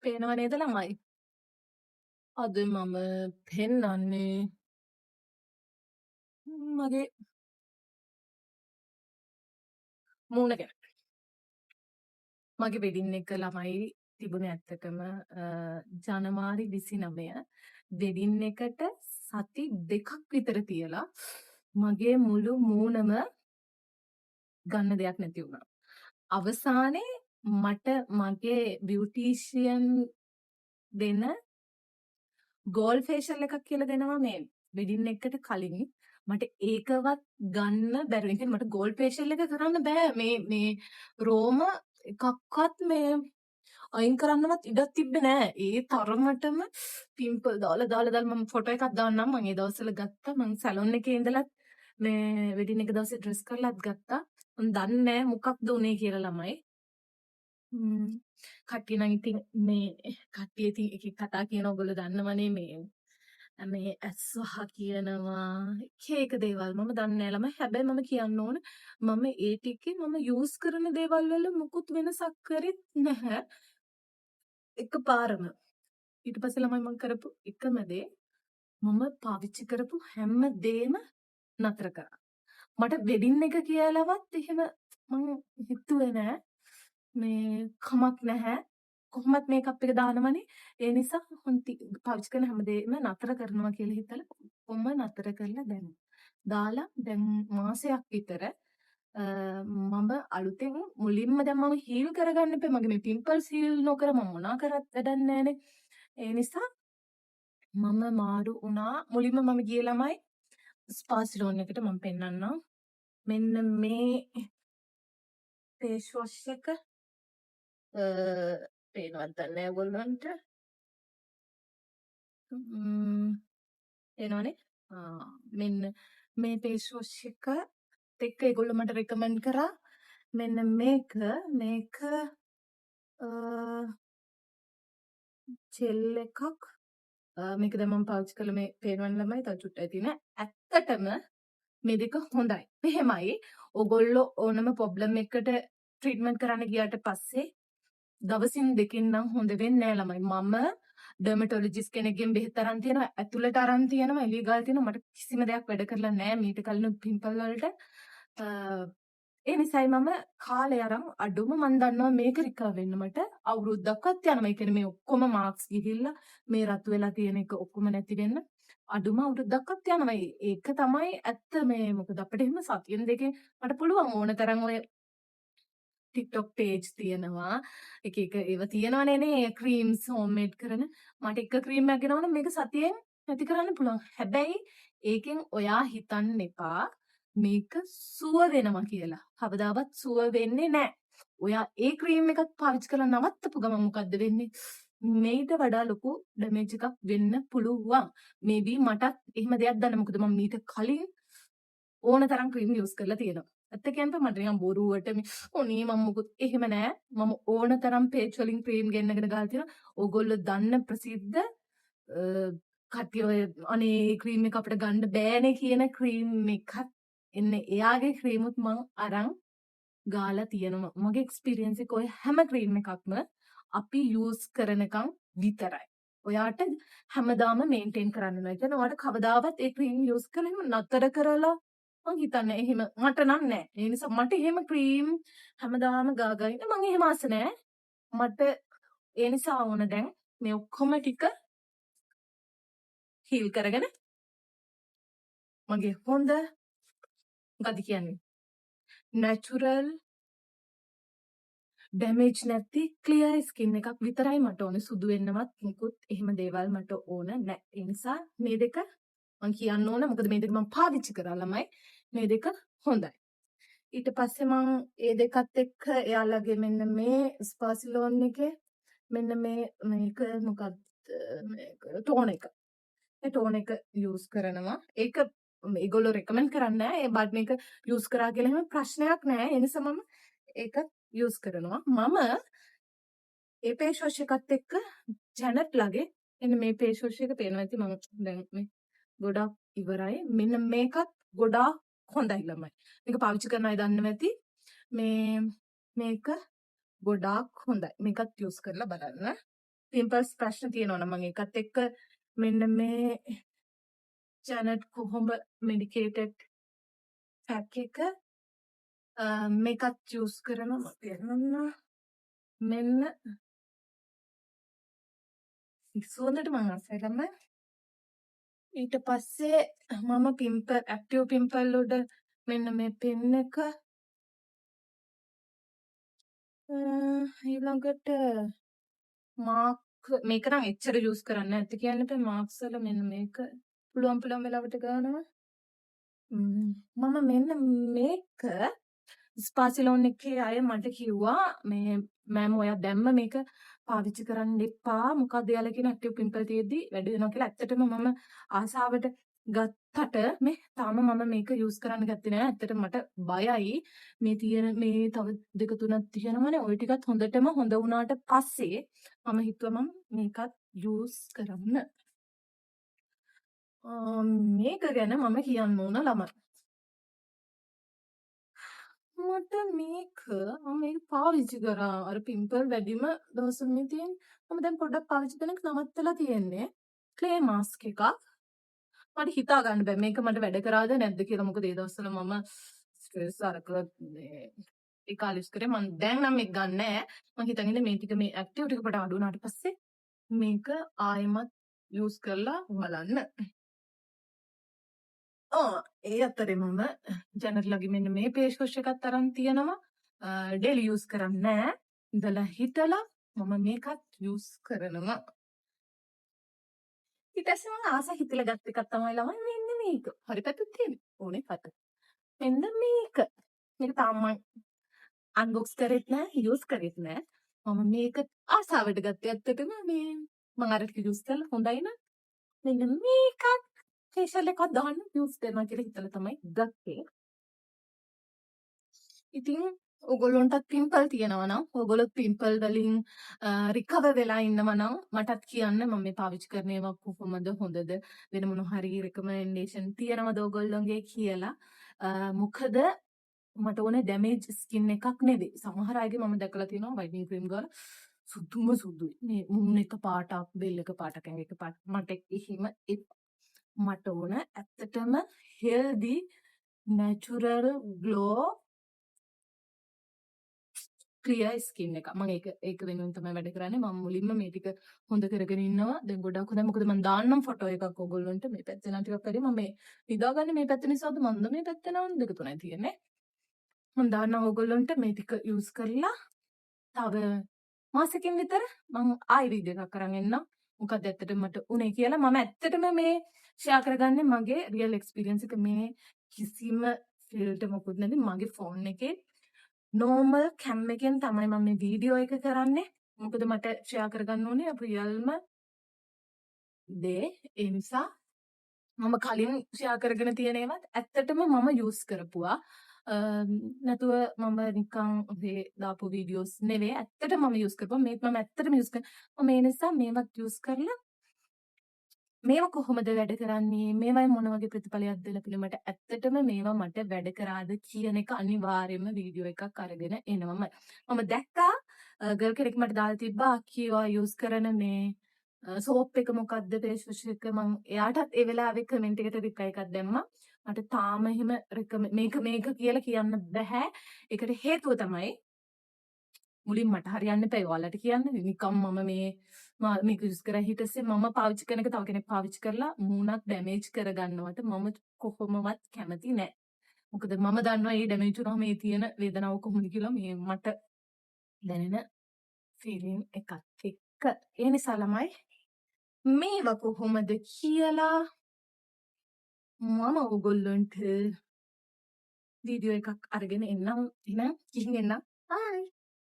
පේනව නේද ළමයි? අද මම පෙන්නන්නේ මගේ මූණ ගැන. මගේ වෙඩින් එක ළමයි තිබුණේ ඇත්තටම ජනවාරි 29 වෙඩින් එකට සති 2ක් විතර තියලා මගේ මුළු මූණම ගන්න දෙයක් නැති වුණා. අවසානයේ මට මගේ බියුටිෂියන් දෙන ගෝල්ඩ් ෆේෂියල් එකක් කියලා දෙනවා මේ වෙඩින් එකට කලින් මට ඒකවත් ගන්න බැරි වෙන. මට ගෝල්ඩ් ෆේෂියල් එක කරන්න බෑ. මේ රෝම එකක්වත් මේ අයින් කරන්නවත් ඉඩක් තිබ්බේ නෑ. ඒ තරමටම පිම්පල් දාලා මම ෆොටෝ එකක් දාන්නම්. මම ඒ දවස්වල ගත්තා. මම සැලොන් එකේ ඉඳලත් මේ වෙඩින් එක දවසේ ඩ්‍රෙස් කරලාත් ගත්තා. මම දන්නේ නෑ මොකක්ද උනේ කියලා ළමයි. කට්ටිය නම් ඉතින් මේ කට්ටිය ඉතින් එක එක කතා කියන ඔයගොල්ලෝ දන්නවනේ මේ ඇස් වහ කියනවා එක දේවල් මම දන්නේ නැහැ ළමයි. හැබැයි මම කියන්න ඕන මම ඒ ටිකේ මම යූස් කරන දේවල් වල මුකුත් වෙනසක් කරෙත් නැහැ. එකපාරම ඊට පස්සේ ළමයි මම කරපු එකම දේ මම පාවිච්චි කරපු හැම දෙම නතර කරා. මට වෙඩින් එක කියලාවත් එහෙම මං හිතුවේ නෑ. මේ කමක් නැහැ. කොහොමත් මේකප් එක දානවනේ. ඒ නිසා පාවිච්චි කරන හැමදේම නතර කරනවා කියලා හිතලා කොහොම නතර කරලා දාලා දැන් මාසයක් විතර මම අලුතෙන් මුලින්ම දැන් මම හීල් කරගන්න එපා. මගේ මේ පිම්පල්ස් හීල් නොකර මම මොනා කරත් වැඩක් නැහැනේ. ඒ නිසා මම මාරු වුණා. මුලින්ම මම ගියේ ළමයි ස්පා සලෝන් එකට මම පෙන්නන්නම්. මෙන්න මේ ෆේස් වොෂ් එක පේනවද නැහැ ඔයගොල්ලන්ට? එනවනේ. මෙන්න මේ ෆේස් වොෂ් එක ඒගොල්ලෝ මට රෙකමන්ඩ් කරා. මෙන්න මේක ජෙල් එකක්. මේක දැන් මම පාවිච්චි කළා මේ පේනවනේ ළමයි තව චුට්ටයි තියෙන. ඇත්තටම මේ දෙක හොඳයි. මෙහෙමයි ඔයගොල්ලෝ ඕනම ප්‍රොබ්ලම් එකකට ට්‍රීට්මන්ට් කරන්න ගියාට පස්සේ දවසින් දෙකකින් නම් හොඳ වෙන්නේ නැහැ ළමයි. මම ඩර්මටොලොජිස්ට් කෙනෙක්ගෙන් බෙහෙත් අරන් තියෙනවා. ඇතුළට අරන් තියෙනවා. එළිය ගාලා තියෙනවා. මට කිසිම දෙයක් වැඩ කරලා නැහැ මීට කලින් පිම්පල් වලට. ඒ නිසායි මම කාලේ අරන් අඩුම මම දන්නවා මේක රිකවර් වෙන්න මට අවුරුද්දක්වත් යනවා. ඒ කියන්නේ මේ ඔක්කොම මාක්ස් ගිහිල්ලා මේ රතු වෙලා තියෙන එක ඔක්කොම නැති වෙන්න අඩුම අවුරුද්දක්වත් යනවා. ඒක තමයි ඇත්ත මේ මොකද අපිට එහෙම සතියෙන් දෙකෙන් මට පුළුවන් ඕන තරම් ඔය TikTok page තියෙනවා. එක ඒවා තියෙනවනේ නේ ක්‍රීම්ස් හෝම්මේඩ් කරන. මට එක ක්‍රීම් එකක් ගෙනවනම් මේක සතියෙන් නැති කරන්න පුළුවන්. හැබැයි ඒකෙන් ඔයා හිතන්න එපා මේක සුව වෙනවා කියලා. කවදාවත් සුව වෙන්නේ නැහැ. ඔයා ඒ ක්‍රීම් එකක් පාවිච්චි කරලා නවත්තපු ගමන් මොකද්ද වෙන්නේ? මේට වඩා ලොකු ඩැමේජ් එකක් වෙන්න පුළුවන්. මේබී මටත් එහෙම දෙයක් දන්න. මොකද මම මීට කලින් ඕන තරම් ක්‍රීම් යූස් කරලා තියෙනවා. ඇත්ත කියන්න මට නිකන් බොරුවට මේ ඔනේ මම මොකුත් එහෙම නෑ. මම ඕන තරම් පේජ් වලින් ක්‍රීම් ගෙන්නගෙන ගහලා තියෙනවා. ඕගොල්ලෝ දන්න ප්‍රසිද්ධ කට්ටිය ඔය අනේ ක්‍රීම් එක අපිට ගන්න බෑනේ කියන ක්‍රීම් එකක් එන්නේ. එයාගේ ක්‍රීමුත් මම අරන් ගාලා තියෙනවා. මගේ එක්ස්පීරියන්ස් එක ඔය හැම ක්‍රීම් එකක්ම අපි යූස් කරනකම් විතරයි. ඔයාට හැමදාම මේන්ටේන් කරන්න ඕනේ. ඒ කියන්නේ ඔයාට කවදාවත් ඒ ක්‍රීම් යූස් කරලා නතර කරලා මං හිතන්නේ එහෙම මට නම් නෑ. ඒ නිසා මට එහෙම ක්‍රීම් හැමදාම ගා ඉන්න මං එහෙම ආස නෑ. මට ඒ නිසා ඕන දැන් මේ ඔක්කොම ටික හීල් කරගෙන මගේ හොඳ මොකද කියන්නේ නැචරල් ඩැමේජ් නැති ක්ලියර් ස්කින් එකක් විතරයි මට ඕනේ. සුදු වෙන්නවත් මුකුත් එහෙම දේවල් මට ඕන නෑ. ඒ නිසා මේ දෙක මං කියන්න ඕන. මොකද මේ දෙක මං පාවිච්චි කරා ළමයි. මේ දෙක හොඳයි. ඊට පස්සේ මං ඒ දෙකත් එක්ක එයාලගේ මෙන්න මේ ස්පා සලෝන් එකේ මෙන්න මේක මොකක්ද මේක ටෝන් එක. ඒ ටෝන් එක යූස් කරනවා. ඒක ඒගොල්ලෝ රෙකමන්ඩ් කරන්නේ නැහැ. ඒ බට් මේක යූස් කරා කියලා එහෙම ප්‍රශ්නයක් නැහැ. ඒ නිසා මම ඒක යූස් කරනවා. මම ඒ ෆේස් වොෂ් එකත් එක්ක ජැනට් ලගේ එන්න මේ ෆේස් වොෂ් එක පේනවා ඇති මම දැන් මේ ගොඩක් ඉවරයි. මෙන්න මේකත් ගොඩාක් හොඳයි ළමයි. මේක පාවිච්චි කරන අය දන්නවා ඇති. මේක ගොඩාක් හොඳයි. මේකත් යූස් කරලා බලන්න. පිම්පල්ස් ප්‍රශ්න තියෙනවා නම් මම ඒකත් එක්ක මෙන්න මේ ජැනට් කොහොඹ මෙඩිකේටඩ් පැක් එක මේකත් යූස් කරනවා මම පෙන්නන්න. මෙන්න සුවඳට මම ආසයි ළමයි. ඊට පස්සේ මම පිම්පල් ඇක්ටිව් පිම්පල් උඩ මෙන්න මේ පෙන් එක ඊළඟට මාක් මේක නම් එච්චර යූස් කරන්න නැති කියන්න එපා. මාක්ස් වල මෙන්න මේක පුළුවන් වෙලාවට ගන්නවා. මම මෙන්න මේක ස්පාසිලෝන් එකේ අය මට කිව්වා මේ මෑම් ඔයා දැම්ම මේක පාවිච්චි කරන්න එපා. මොකද එයාලා කියන ඇක්ටිව් පිම්පල් තියෙද්දි වැඩි වෙනවා කියලා. ඇත්තටම මම ආසාවට ගත්තට මේ තාම මම මේක යූස් කරන්න ගත්තේ නෑ. ඇත්තට මට බයයි මේ තියෙන මේ තව දෙක තුනක් තියෙනවනේ. ওই ටිකත් හොඳටම හොඳ වුණාට පස්සේ මම හිතුවා මම මේකත් යූස් කරන්න. මේක ගැන මම කියන්න ඕන ළමයි. මට මේක පාවිච්චි කරා අර පිම්පල් වැඩිම දවසක් මේ තියෙන්නේ. මම දැන් පොඩ්ඩක් පාවිච්චි කරන එක නවත්තලා තියෙන්නේ. ක්ලේ මාස්ක් එකක්. මට හිතා ගන්න බෑ මේක මට වැඩ කරාද නැද්ද කියලා. මොකද ඒ දවස්වල මම ස්ට්‍රෙස් අරක මේ ඒ කාලේ ඉස්කරේ මම දැන් නම් මේක ගන්න නෑ. මම හිතන් ඉන්නේ මේ ටික මේ ඇක්ටිව් ටික පොඩ අඩු වුණාට පස්සේ මේක ආයෙමත් යූස් කරලා බලන්න. ඒ අතරේ මම ජැනට්ලගේ මෙන්න මේ ෆේස් වොෂ් එකත් අරන් තියෙනවා. ඩේලි යූස් කරන්නේ නෑ. ඉඳලා හිටලා මම මේකත් යූස් කරනවා. ඊට පස්සේ මම ආස හිතලා ගත්ත එකක් තමයි ළමයි මෙන්න මේක. හරි පැත්තක් තියෙන්නේ. ඕනේ පැත්ත. මෙන්න මේක. මේක තාම මම අන්බොක්ස් කරෙත් නෑ, යූස් කරෙත් නෑ. මම මේක ආසාවට ගත්තේ ඇත්තටම මේ මම අර ටික යූස් කරලා හොඳයි නම් මෙන්න මේකත් ෆේෂියල් එකක් දාන්න යූස් කරනවා කියලා හිතලා තමයි ගත්තේ. ඉතින් ඔයගොල්ලන්ටත් පිම්පල් තියෙනවා නම් ඔයගොල්ලොත් පිම්පල් වලින් රිකවර් වෙලා ඉන්නවා නම් මටත් කියන්න මම මේ පාවිච්චි කරන ඒවා කොහොමද හොඳද වෙන මොන හරි රෙකමෙන්ඩේෂන් තියෙනවද ඔයගොල්ලෝගේ කියලා. මොකද මට ඕනේ ඩැමේජ් ස්කින් එකක් නෙවෙයි. සමහර අයගේ මම දැකලා තියෙනවා වයිටනින් ක්‍රීම් ගාලා සුදුම සුදුයි. මේ මුන් එක පාටක්, බෙල් එක පාටක්, ඇඟ එක පාටක්. මට එහෙම මට ඕන ඇත්තටම healthy natural glow clear skin එක. මම ඒක වෙනුවෙන් තමයි වැඩ කරන්නේ. මම මුලින්ම මේ ටික හොඳ කරගෙන ඉන්නවා. දැන් ගොඩක් හොඳයි. මොකද මම දාන්නම් ෆොටෝ එකක් ඔයගොල්ලන්ට. මේ පැත්තේ නම් ටිකක් වැඩි. මම මේ නිදාගන්නේ මේ පැත්ත නිසාද මන්ද මේ පැත්තේ නම් දෙක තුනයි තියෙන්නේ. මම දාන්නම් ඔයගොල්ලන්ට මේ ටික යූස් කරලා තව මාසෙකින් විතර මම ආයෙ වීඩියෝ එකක් අරන් එන්නම්. මොකද ඇත්තටම මට උනේ කියලා. මම ඇත්තටම මේ ෂෙයා කරගන්නේ මගේ රියල් එක්ස්පීරියන්ස් එක. මේ කිසිම ෆිල්ටර් මොකුත් නැති මගේ ෆෝන් එකේ නෝමල් කැම් එකෙන් තමයි මම මේ වීඩියෝ එක කරන්නේ. මොකද මට ෂෙයා කරගන්න ඕනේ රියල්ම දේ. ඒ නිසා මම කලින් ෂෙයා කරගෙන තියෙන ඒවත් ඇත්තටම මම යූස් කරපුවා. නැතුව මම නිකන් ඔහේ දාපු වීඩියෝස් නෙවෙයි. ඇත්තටම මම යූස් කරපුවා. මේක මම ඇත්තටම යූස් කරනවා. මම ඒ නිසා මේවත් යූස් කරලා මේවා කොහොමද වැඩ කරන්නේ? මේවයි මොන වගේ ප්‍රතිඵලයක් දෙලා කියලා මට ඇත්තටම මේවා මට වැඩ කරාද කියන එක අනිවාර්යයෙන්ම වීඩියෝ එකක් අරගෙන එනවම. මම දැක්කා ගර්ල් කෙනෙක් මට දාලා තිබ්බා කීවා යූස් කරන මේ සෝප් එක මොකක්ද ෆේස් වොෂ් එක. මම එයාටත් ඒ වෙලාවේ කමෙන්ට් එකට රිප්ලයි එකක් දැම්මා. මට තාම එහෙම මේක කියලා කියන්න බෑ. ඒකට හේතුව තමයි මුලින් මට හරියන්න එපා. ඔයාලට කියන්න. නිකම් මම මේක යූස් කරා ඊට පස්සේ මම පාවිච්චි කරන එක තව කෙනෙක් පාවිච්චි කරලා මූණක් ඩැමේජ් කරගන්නවට මම කොහොමවත් කැමති නෑ. මොකද මම දන්නවා මේ ඩැමේජ් වුණාම මේ තියෙන වේදනාව කොහොමද කියලා මේ මට දැනෙන ෆීලිං එකත් එක්ක. ඒ නිසා ළමයි මේවා කොහොමද කියලා මම ඔයගොල්ලන්ට වීඩියෝ එකක් අරගෙන එන්නම්. එහෙනම් ගිහින් එන්නම්. බයි.